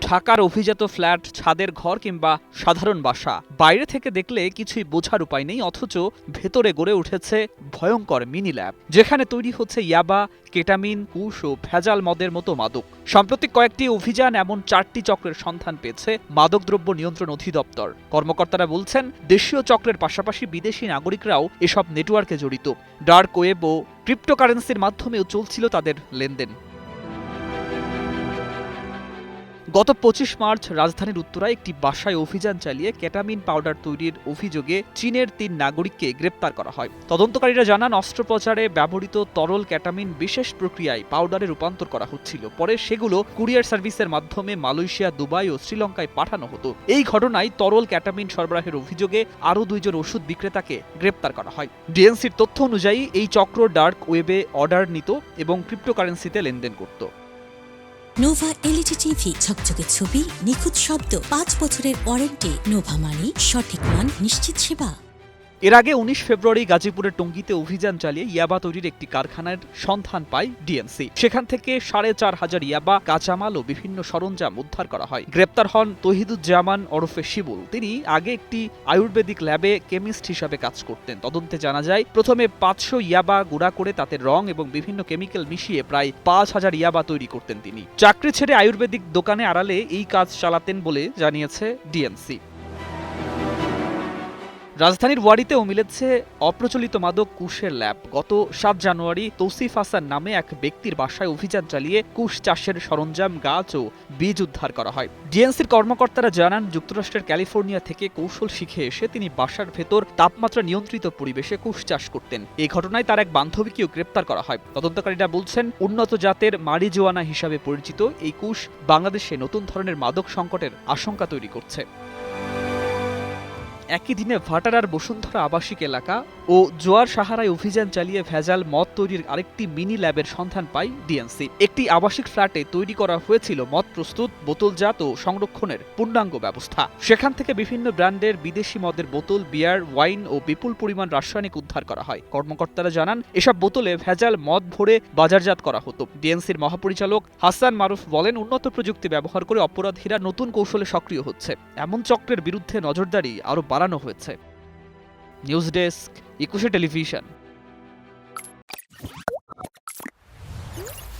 ঢাকার অভিজাত ফ্ল্যাট, ছাদের ঘর কিংবা সাধারণ বাসা বাইরে থেকে দেখলে কিছুই বোঝার উপায় নেই, অথচ ভেতরে গড়ে উঠেছে ভয়ঙ্কর মিনি ল্যাব, যেখানে তৈরি হচ্ছে ইয়াবা, কেটামিন, কুশ ও ভেজাল মদের মতো মাদক। সাম্প্রতিক কয়েকটি অভিযান এমন 4টি চক্রের সন্ধান পেয়েছে মাদকদ্রব্য নিয়ন্ত্রণ অধিদপ্তর। কর্মকর্তারা বলছেন, দেশীয় চক্রের পাশাপাশি বিদেশি নাগরিকরাও এসব নেটওয়ার্কে জড়িত। ডার্ক ওয়েব ও ক্রিপ্টোকারেন্সির মাধ্যমেও চলছিল তাদের লেনদেন। গত 25 মার্চ রাজধানীর উত্তরায় একটি বাসায় অভিযান চালিয়ে কেটামিন পাউডার তৈরির অভিযোগে চীনের 3 নাগরিককে গ্রেপ্তার করা হয়। তদন্তকারীরা জানান, অস্ত্রোপচারে ব্যবহৃত তরল কেটামিন বিশেষ প্রক্রিয়ায় পাউডারে রূপান্তর করা হচ্ছিল। পরে সেগুলো কুরিয়ার সার্ভিসের মাধ্যমে মালয়েশিয়া, দুবাই ও শ্রীলঙ্কায় পাঠানো হতো। এই ঘটনায় তরল কেটামিন সরবরাহের অভিযোগে আরও 2 জন ওষুধ বিক্রেতাকে গ্রেপ্তার করা হয়। ডিএনসির তথ্য অনুযায়ী এই চক্র ডার্ক ওয়েবে অর্ডার নিত এবং ক্রিপ্টোকারেন্সিতে লেনদেন করত। নোভা এলইডি টিভি, ঝকঝকে ছবি, নিখুঁত শব্দ, 5 বছরের ওয়ারেন্টি। নোভা মানি, সঠিক মান, নিশ্চিত সেবা। এর আগে 19 ফেব্রুয়ারি গাজীপুরের টঙ্গীতে অভিযান চালিয়ে ইয়াবা তৈরির একটি কারখানার সন্ধান পায় ডিএনসি। সেখান থেকে 4,500 ইয়াবা, কাঁচামাল ও বিভিন্ন সরঞ্জাম উদ্ধার করা হয়। গ্রেপ্তার হন তহিদুজ্জামান ওরফে শিবুল। তিনি আগে একটি আয়ুর্বেদিক ল্যাবে কেমিস্ট হিসাবে কাজ করতেন। তদন্তে জানা যায়, প্রথমে 500 ইয়াবা গুঁড়া করে তাতে রং এবং বিভিন্ন কেমিক্যাল মিশিয়ে প্রায় 5,000 ইয়াবা তৈরি করতেন তিনি। চাকরি ছেড়ে আয়ুর্বেদিক দোকানে আড়ালে এই কাজ চালাতেন বলে জানিয়েছে ডিএনসি। রাজধানীর ওয়ারিতেও মিলেছে অপ্রচলিত মাদক কুশের ল্যাব। গত 7 জানুয়ারি তৌসিফ হাসান নামে এক ব্যক্তির বাসায় অভিযান চালিয়ে কুশ চাষের সরঞ্জাম, গাছ ও বীজ উদ্ধার করা হয়। ডিএনসির কর্মকর্তারা জানান, যুক্তরাষ্ট্রের ক্যালিফোর্নিয়া থেকে কৌশল শিখে এসে তিনি বাসার ভেতর তাপমাত্রা নিয়ন্ত্রিত পরিবেশে কুশ চাষ করতেন। এই ঘটনায় তার এক বান্ধবীকেও গ্রেপ্তার করা হয়। তদন্তকারীরা বলছেন, উন্নত জাতের মারিজুয়ানা হিসাবে পরিচিত এই কুশ বাংলাদেশে নতুন ধরনের মাদক সংকটের আশঙ্কা তৈরি করছে। একই দিনে ভাটারার বসুন্ধরা আবাসিক এলাকা ও জোয়ার সাহারায় অভিযান চালিয়ে ভেজাল মদ তৈরির আরেকটি মিনি ল্যাবের সন্ধান পায় ডিএনসি। একটি আবাসিক ফ্ল্যাটে তৈরি করা হয়েছিল মদ প্রস্তুত, বোতলজাত ও সংরক্ষণের পূর্ণাঙ্গ ব্যবস্থা। সেখান থেকে বিভিন্ন ব্র্যান্ডের বিদেশি মদের বোতল, বিয়ার, ওয়াইন ও বিপুল পরিমাণ রাসায়নিক উদ্ধার করা হয়। কর্মকর্তারা জানান, এসব বোতলে ভেজাল মদ ভরে বাজারজাত করা হতো। ডিএনসির মহাপরিচালক হাসান মারুফ বলেন, উন্নত প্রযুক্তি ব্যবহার করে অপরাধীরা নতুন কৌশলে সক্রিয় হচ্ছে। এমন চক্রের বিরুদ্ধে নজরদারি আরও বাড়ানো হয়েছে। News desk, 21 television.